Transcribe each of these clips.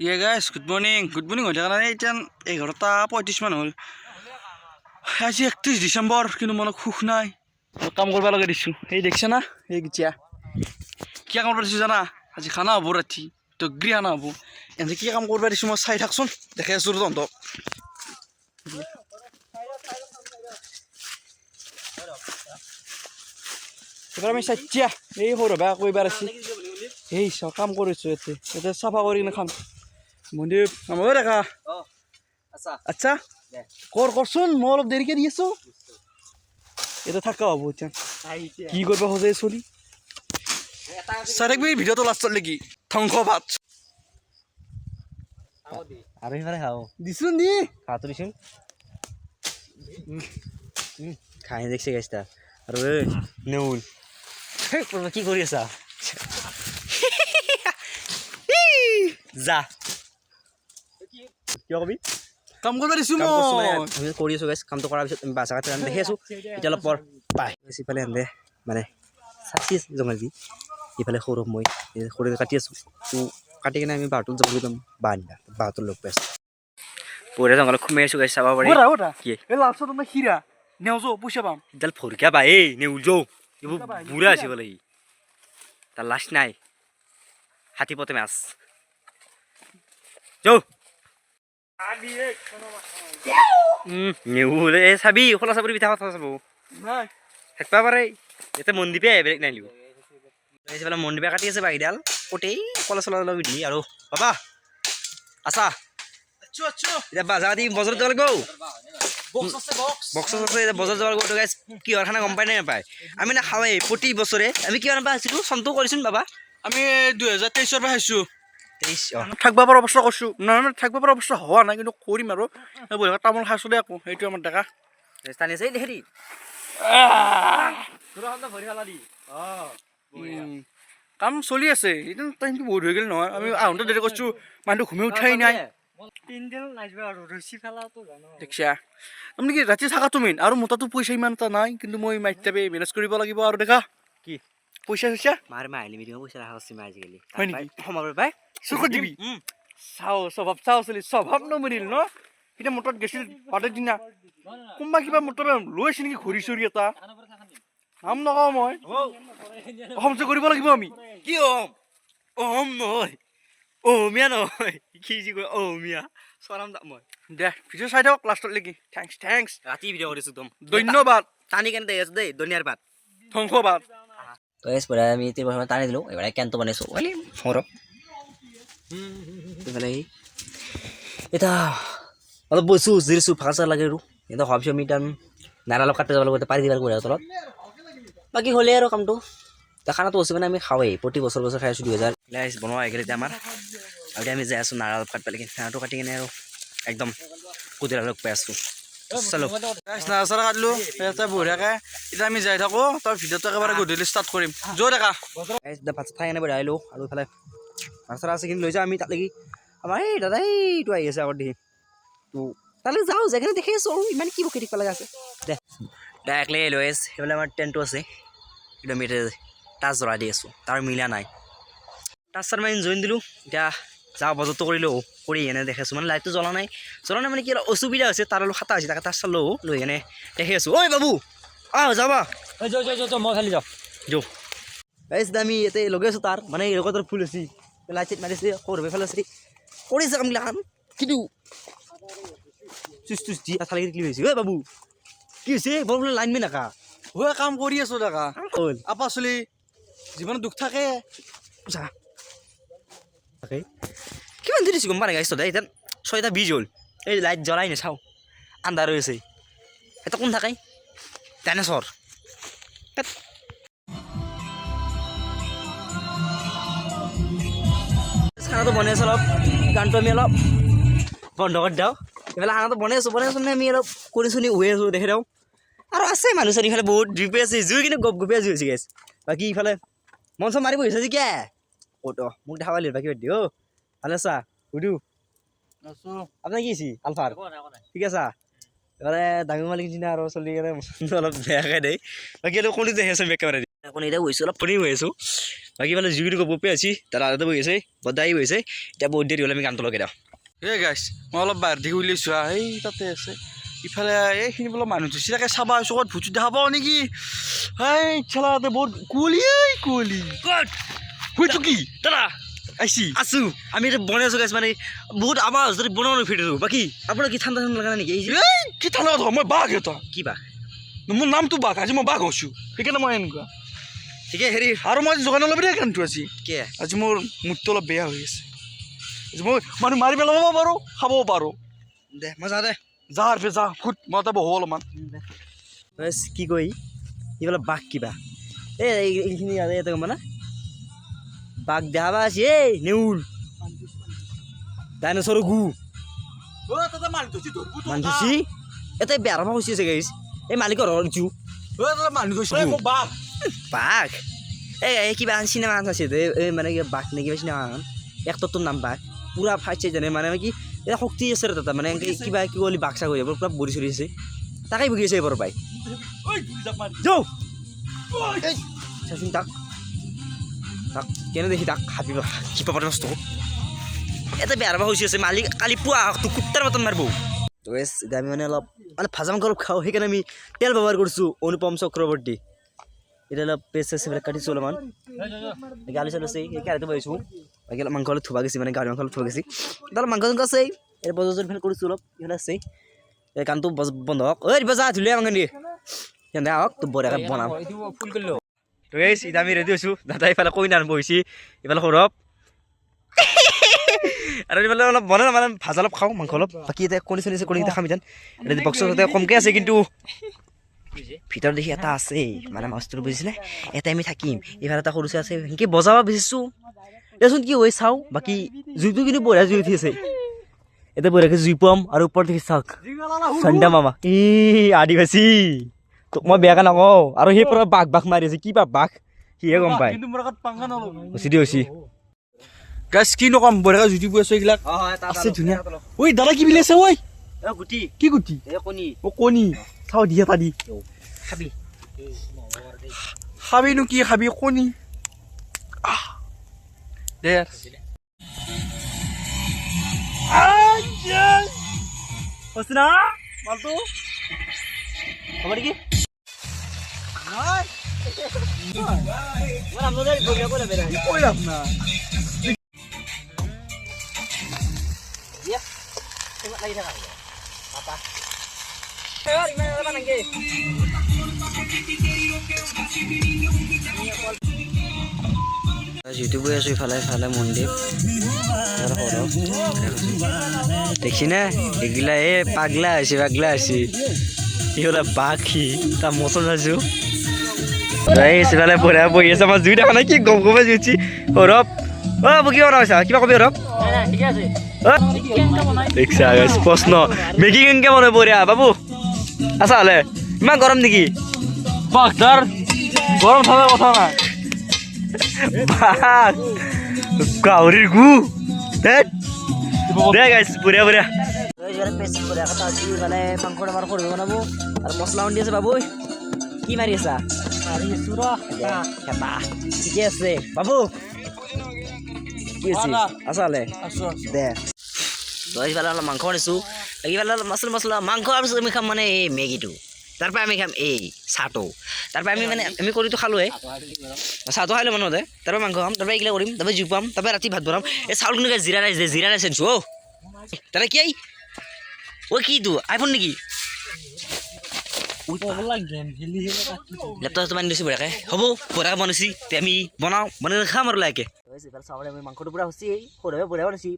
ইয়ে guys good morning হৈ থকা নাই এতিয়া 11:35 মান হ'ল আজি 31 ডিচেম্বৰ কিন্তু মনত সুখ নাই কাম কৰিব লাগে দিছোঁ এই দেখিছা না এই গিয়া কিয় কাম কৰিব দিছোঁ জানা আজি খানা হ'ব ৰাতি দগৰি খানা হ'ব এনে কি কাম কৰিব দিছোঁ মই চাই থাকচোন দেখাই আছোঁ তহঁতক এবাৰ আমি চাইতিয়া এই সৰু বেয়া কৰিবাৰ আছে এই চাওঁ কাম কৰিছোঁ ইয়াতে চাফা কৰি কিনে খাম মন্দিৰ আমাৰ দেখা আচ্ছা কৰচোন মই অলপ দেৰিকৈ দি আছোঁ এটা থাকা হ'ব এতিয়া কি কৰিব খোজে চলি চাই থাকিবি ভিডিঅ'টো লাষ্টত লাগি ধ্বংসবাদ আৰু সিফালে খাওঁ দিছোঁ নি খাওঁতো দিছোন খাই দেখছি গাইছা আৰু নেউল কি কৰি আছা যা কিয় কবি কাম কৰিব দিছোঁ মই আমি কৰি আছোঁ গাইছ কামটো কৰাৰ পিছত আমি বাছা কাটি দেখি আছোঁ এতিয়া অলপ পৰ পাই ইফালে আনে মানে চাচি আছে জঙাল দি ইফালে সৰু মই সৰু কাটি আছোঁ কাটি কিনে আমি বাহঁটোত যাব একদম বাহঁতৰ লগ পাই আছোঁ পুৰা জংঘলত সোমাই আছোঁ গাইছ চাব পাৰি কি এই লাষ্টত তোমাৰ হীৰা নেওজো পইচা পাম এডাল ফৰকিয়া পাই এই নেউল যৌ এইবোৰ বুঢ়া আছে বোলে সি তাৰ লাষ্ট নাই হাতী পতে মাছ যৌ নেউল এই চাবি খোলা চাবি পিঠা কথা চাব থাকিব পাৰে এতিয়া মন্দিপে বেলেগ নাই লিব এইফালে মন্দিপে কাটি আছে বাৰীডাল গোটেই কলা চলা দি আৰু বাবা আছা এতিয়া বাজাৰ দি বজাৰত যাব লাগিব বক্স আছে বজাৰ যাব লাগিব গাইছ কিহৰ খানা গম পাই নে নাপায় আমি নাখাওঁৱেই প্ৰতি বছৰে আমি কিমান পৰা আছিলোঁ চনটো কৰিছোন বাবা আমি 2023 পৰা খাইছোঁ 23 থাকিব পৰা অৱস্থা কৰিছোঁ নহয় থাকিব পৰা অৱস্থা হোৱা নাই কিন্তু কৰিম আৰু তামোল খাইছোঁ দে আকৌ সেইটো আমাৰ ডেকা টানি আছে হেৰি কাম চলি আছে এতিয়া টাইমটো বহুত হৈ গ'ল নহয় আমি আহোঁতে দেৰি কৰিছোঁ মানুহটো ঘুমি উঠাই নাই দেখিছা আপুনি কি ৰাতি থাকাটো মেইন আৰু মোৰ তাতো পইচা ইমান এটা নাই কিন্তু মই মাইটাবে মেনেজ কৰিব লাগিব আৰু দেখা কি পইচা চইচা মাৰ মাহিলী মিটিঙত পইচা ৰাখা হৈছে আজিকালি হয় নেকি সোমাব পাই চকুত দিবি চাওঁ স্বভাৱ চলি স্বভাৱ নমৰিল ন এতিয়া মোৰ তাত গেছিল বাটৰ দিনা কোনোবা কিবা মোৰ তাত লৈ আছে নেকি ঘূৰি চুৰি এটা নাম নকওঁ মই অসমটো কৰিব লাগিব আমি কি অহম নহয় অহমীয়া নহয় কি যি কয় অহমীয়া চৰাম যাম মই দে ভিডিঅ' চাই থাকক লাষ্টত লাগি থেংকছ ৰাতি ভিডিঅ' কৰিছোঁ একদম ধন্যবাদ টানি কেনে দেখি আছোঁ দেই ধনিয়াৰ পাত ধ্বংসবাদ তো এসপৰা আমি এতিয়া টানি দিলোঁ এবাৰ কেনটো বনাইছোঁ ওলি সৰব এইফালে এতিয়া অলপ বৈছোঁ জিৰিছোঁ ভাগা চাগা লাগে আৰু এতিয়া ভাবিছোঁ আমি এতিয়া নাৰা অলপ কাটি যাব লাগিব পাৰি দিব লাগিব তলত বাকী হ'লে আৰু কামটো এতিয়া খানাটো হৈছে মানে আমি খাওঁৱেই প্ৰতি বছৰ খাই আছোঁ 2000 বনোৱা হৈ গ'ল এতিয়া আমাৰ আৰু এতিয়া আমি যাই আছোঁ নাৰা অলপ কাটি পেলাই খানাটো কাটি কিনে আৰু একদম কুটিৰা লগ পাই আছোঁ চলো নাৰা চাৰা কাটিলোঁ এটা বঢ়িয়াকৈ এতিয়া আমি যাই থাকোঁ তাৰ ভিডিঅ'টো একেবাৰে গধূলি ষ্টাৰ্ট কৰিম য'ত দেখা এতিয়া ভাত খাই কেনে বঢ়িয়া আহিলোঁ আৰু ইফালে মাছ চাৰা আছে কিন্তু লৈ যাওঁ আমি তাত লাগি আমাৰ এই দাদা এইটো আহি আছে আগত দেখি তো তালৈ যাওঁ জেগাটো দেখি আছোঁ আৰু ইমান কি বকি থাকিব লগা আছে দে ডাইৰেক্টলি লৈ আছে সেইফালে আমাৰ টেণ্টটো আছে কিন্তু আমি টাচ জ্বলাই দি আছোঁ তাৰ মিলা নাই টাচ চাৰ আমি জইন দিলোঁ এতিয়া যাওঁ বজাৰটো কৰিলোঁ কৰি এনে দেখাইছোঁ মানে লাইটটো জ্বলা নাই মানে কি অলপ অসুবিধা হৈছে তাৰ অলপ খাটা হৈছে তাকে টাচ চালোঁ লৈ এনে দেখি আছোঁ ঐ বাবু যাবা মই খালি যাওঁ যৌ আমি ইয়াতে লগাই আছোঁ তাৰ মানে এই লগত ফুল আছে লাইট চাইট মাৰিছে সৰু ফালে আছে কৰিছে কামগিলাখান কিন্তু চুচ চুচ দি আঠা লাগি কি হৈছে ঐ বাবু কি হৈছে বৰ বোলে লাইন মে নাকা হৈ কাম কৰি আছোঁ ডেকা হ'ল আপা চলি জীৱনত দুখ থাকে তাকে কিমান দেৰি গম পাই গাইছ দে এতিয়া 6:20 হ'ল এই লাইট জ্বলাই নাচাওঁ আন্ধাৰ হৈ আছে এটা কোন থাকে ডাইনচৰ খানাটো বনাই আছোঁ অলপ গানটো আমি অলপ বন্ধ কৰি দিওঁ এইফালে খানাটো বনাই আছোঁ মানে আমি অলপ কৰি চুনি হৈ আছোঁ দেখি দিওঁ আৰু আছে মানুহ চাৰি ইফালে বহুত জুই আছে জুই কিন্তু গপ গপিয়া জুই আছে গেছ বাকী ইফালে মন চন মাৰি বহিছে যে কিয় ক'ত মোক দেখা পালি বাকী বাদ ভালে আছা সুধো আপোনাৰ কি আছে আলফাৰ ঠিক আছে এবাৰে ডাঙৰ মালিক দিনা আৰু চলি কেনে অলপ বেয়াকৈ দেই বাকী অলপ কণী দেখি আছোঁ বেগ কেমেৰা দি কণী এতিয়া গৈছোঁ অলপ ফণী হৈ আছোঁ বাকী মানে জুইটো কপি আছে তাৰ আদাতে বহি আছে বদাই বহি আছে এতিয়া বহুত দেৰি হ'লে আমি গানটো লগাই দিওঁ এই গাইছ মই অলপ বাহিৰ দেখি উলিয়াইছোঁ এই তাতে আছে ইফালে এইখিনি বোলে মানুহ ধুচি তাকে চাবা চকত ভুচু দেখা পাওঁ নেকি এই খেলা তাতে বহুত কুঁৱলী কুঁৱলী ক'ত হয়তো কি দাদা আহিছি আছোঁ আমি এতিয়া বনাই আছোঁ গাইছ মানে বহুত আমাৰ যদি বনাব ভিডিঅ'টো বাকী আপোনাৰ কি ঠাণ্ডা ঠাণ্ডা লগা নাই নেকি এই যে এই কি ঠাণ্ডা কথা মই বাঘ এটা কি বাঘ মোৰ নামটো বাঘ আজি মই বাঘ হৈছোঁ সেইকাৰণে মই এনেকুৱা ঠিকে হেৰি আৰু মই আজি যোগান ল'বি দেই কাৰণটো আজি কি আজি মোৰ মুডটো অলপ বেয়া হৈ আছে আজি মই মানুহ মাৰি পেলাব পাৰোঁ খাবও পাৰোঁ দে মই যাওঁ দে যা আৰু যা ফুট মই তাতে বহু অলপমান বছ কি কয় এইফালে বাঘ কিবা এইখিনি ইয়াতে গম না বাঘ দেখা পা আছে এই নেউল ডাইনচৰ গু মানুহ ধুচি এটা বেয়া ৰভা হৈছে আছে গাইছ এই মালিকৰ ঘৰ দিছোঁ মানুহ বাঘ এই কিবা চিনেমা আছে এই মানে কিবা বাঘ নে কিবা চিনেমা এক্টৰটোৰ নাম বাঘ পুৰা ফাইছে জানে মানে কি এটা শক্তি আছে তাতে মানে কিবা কি ক'লি বাঘ চাগ হৈ যাব পুৰা বৰি চৰি আছে তাকেই বগি আছে এইবাৰ পাই যাওঁ চাচোন তাক তাক কেনে দেখি তাক হাবি কিবা পাতে নষ্ট এটা বেয়া ৰভা হৈছে আছে মালিক কালি পুৱা তোক কুত্তাৰ মতন মাৰিব তো এতিয়া আমি মানে অলপ মানে ভাজা মাংস অলপ খাওঁ সেইকাৰণে আমি তেল ব্যৱহাৰ কৰিছোঁ অনুপম চক্ৰৱৰ্তী এতিয়া অলপ পেষ্ট আছে এইবিলাক কাটিছোঁ অলপমান গালি চালি আছে সেই কেৰাহীটো পাইছোঁ বাকী অলপ মাংস অলপ থোৱা গৈছে মানে গাহৰি মাংস অলপ থোৱা গৈছে এতিয়া অলপ মাংস চাংস আছে এই বজাৰ ফেল কৰিছোঁ অলপ এইফালে আছে এই কামটো বন্ধ হওক ঐ বজা ধুলীয়া মাংস দিয়ে সিহঁতে আহক তো বঢ়িয়াকৈ বনাম তো এই এতিয়া আমি ৰেডি হৈছোঁ দাদা এইফালে কইনা বহিছে এইফালে সৌৰভ আৰু এইফালে অলপ বনাই মানে ভাজা অলপ খাওঁ মাংস অলপ বাকী এতিয়া কণী চনি আছে কণী খাম এতিয়া এতিয়া বক্সৰ তাতে কমকৈ আছে কিন্তু ভিতৰত দেখি এটা আছে মানে মাছটো বুজিছিলে এটা আমি থাকিম এইফালে এটা সৰুছে আছে সেনেকৈ বজাব বিচাৰিছোঁ দেচোন কি হৈ চাওঁ বাকী জুইটো কিন্তু বঢ়িয়া জুই উঠি আছে এতিয়া বঢ়িয়াকৈ জুই পাম আৰু ওপৰত দেখি চাওক চন্দা মামা আদিবাসী তোক মই বেয়াকৈ নকওঁ আৰু সেই পৰা বাঘ বাঘ মাৰি আছে কি বাঘ সিহে গম পায় হৈছে গাইছ কি নকম বঢ়িয়া জুতি বৈ আছো এইবিলাক আছে ধুনীয়া ঐ দাদা কি বিলি আছে ঐ গুটি কি গুটি কণী অ কণী চাওঁ দি এটা দি খাবি খাবিনো কি খাবি কণী দে হৈছে না মালটো হ'ব নেকি কৈ লাভ না যিটো গৈ আছো ইফালে ইফালে মন্দিৰ দেখি নে এইগিলা পাগলা হৈছে সিহঁতে বাঘি তাৰ মচন আছো সিফালে বঢ়িয়া বহি আছে আমাৰ জুই দেখা নাই কি গম গমে জুইছি সৌৰভ কি বনাইছা কিবা কবি সৌৰভ দেখিছা প্ৰশ্ন মেগী কেনেকৈ বনাই বঢ়িয়া বাবু আছা হ'লে ইমান গৰম নেকি বাঘদাৰ গৰম থকা কথা নাই বাঘ গাহৰিৰ গু দে গাইছ বঢ়িয়া বঢ়িয়া মানে মাংস আমাৰ সৰু বনাব আৰু মছলা খুন্দি আছে বাবু কি মাৰি আছা হেতা ঠিকে আছে বাবু কি আছে আছা হ'লে দে তই সিফালে অলপ মাংস আনিছোঁ ইফালে অলপ মছলা মাংস আৰু আমি খাম মানে এই মেগীটো তাৰপৰা আমি খাম এই চাহটো তাৰপৰা আমি মানে আমি কৰিটো খালোঁহে চাহটো খাই ল'ম মানুহতে তাৰপৰা মাংস খাম তাৰপৰা এইগিলা কৰিম তাৰপৰা জুই পাম তাৰপৰা ৰাতি ভাত বনাম এই চাউল কিন্তু জিৰা ৰাইচ আনিছোঁ অ' তাতে কি কিটো আইফোন নেকি লেপটপটো মানি দিছোঁ বঢ়িয়াকৈ হ'ব বঢ়িয়াকৈ বনাইছি আমি বনাই খাম আৰু লাহেকৈ চাউল আমি মাংসটো পূৰা হৈছে সৰুভাৱে বঢ়িয়া বনাইছি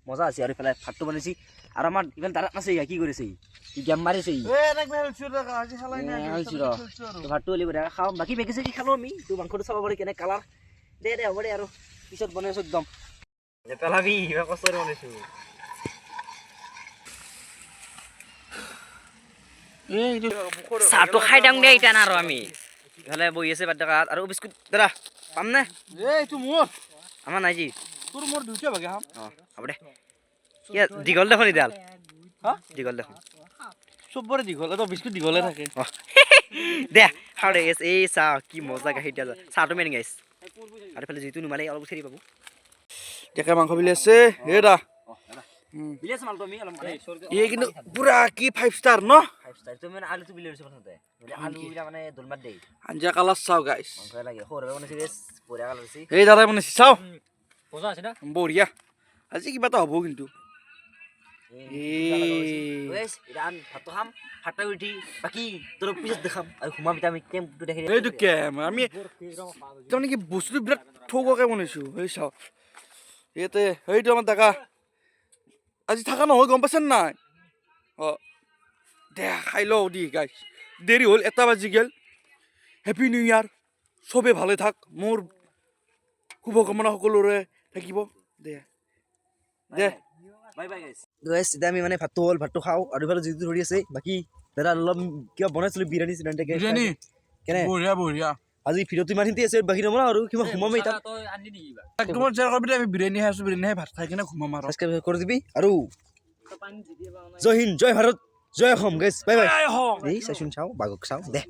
মজা আছে আৰু ইফালে ভাতটো বনাইছি আৰু আমাৰ ইফালে দাদাক আছে কি কৰিছে কি গেম মাৰিছে ভাতটো হ'লে বঢ়িয়াকৈ খাওঁ বাকী মেগী চেগি খালোঁ আমি তোৰ মাংসটো চাব পাৰি কেনে কালাৰ দে হ'ব দে আৰু পিছত বনাইছোঁ একদম পেলাবি কষ্টৰে বনাইছোঁ চাহটো খাই দিওঁ দে এতিয়া আৰু আমি ইফালে বহি আছে বাদ দেখাত আৰু বিস্কুট দাদা পাম নে এইটো মোৰ আমাৰ নাই যি তোৰ মোৰ দুইটা ভাগে খাম অঁ হ'ব দে কি দীঘল দেখোন ইডাল দীঘল দেখোন চবৰে দীঘল এটা বিস্কুট দীঘলে থাকে দে খাওঁ দে এই চাহ কি মজা গাখীৰ দিয়া চাহটো মেইন গাইছ আৰু এইফালে যিটো নুমালে অলপ উঠেৰি পাব ডেকা মাংস বিলি আছে এটা বিলি আছে মালটো আমি অলপ মানে এই কিন্তু পুৰা কি 5 ষ্টাৰ ন 5 ষ্টাৰ তুমি মানে আলুটো বিলি লৈছে প্ৰথমতে আলু বিলা মানে দলমাত দেই আঞ্জা কালাৰ চাও গাইছ মাংস লাগে সৰু মানে বেছ বঢ়িয়া কালাৰ আছে এই দাদা মানে চাও পজা আছে না বঢ়িয়া আজি কিবা এটা হ'ব কিন্তু ওয়েস ইরান ভাতটো খাম ভাতটা উঠি বাকি তোর পিছত দেখাম আৰু ঘুমাম এতিয়া আমি কেম্পটো দেখি এইটো কেম আমি তাৰমানে কি বস্তুটো বিৰাট ঠগকে বনাইছো এই চাও ইয়াতে সেইটো আমাৰ ডেকা আজি থাকা নহয় গম পাইছেন নাই দে খাই লওঁ দি গাইছ দেৰি হ'ল 1 বাজি গেল হেপী নিউ ইয়াৰ চবে ভালে থাক মোৰ শুভকামনা সকলোৰে থাকিব দে দে বাই বাই গাইস গাইস এতিয়া আমি মানে ভাতটো হ'ল ভাতটো খাওঁ আৰু ইফালে যিটো ধৰি আছে বাকি দাদা অলপ কিবা বনাইছিলো বিৰিয়ানী চিৰিয়ানী বিৰিয়ানী কেনে বঢ়িয়া বঢ়িয়া আজি ভিডিঅ'টো ইমান হিন্দি আছে বাকি নবনাও আৰু কিবা ঘুমাম এতিয়া তই আনলি নেকি বা একদম শ্বেয়াৰ কৰিবি আমি বিৰিয়ানী খাই আছো বিৰিয়ানী খাই ভাত খাই কিনে ঘুমাম আৰু সাবস্ক্ৰাইব কৰি দিবি আৰু জয় হিন্দ জয় ভাৰত জয় অসম গাইস বাই বাই এই হওক এই চাইছোন চাওঁ বাগক চাওঁ দে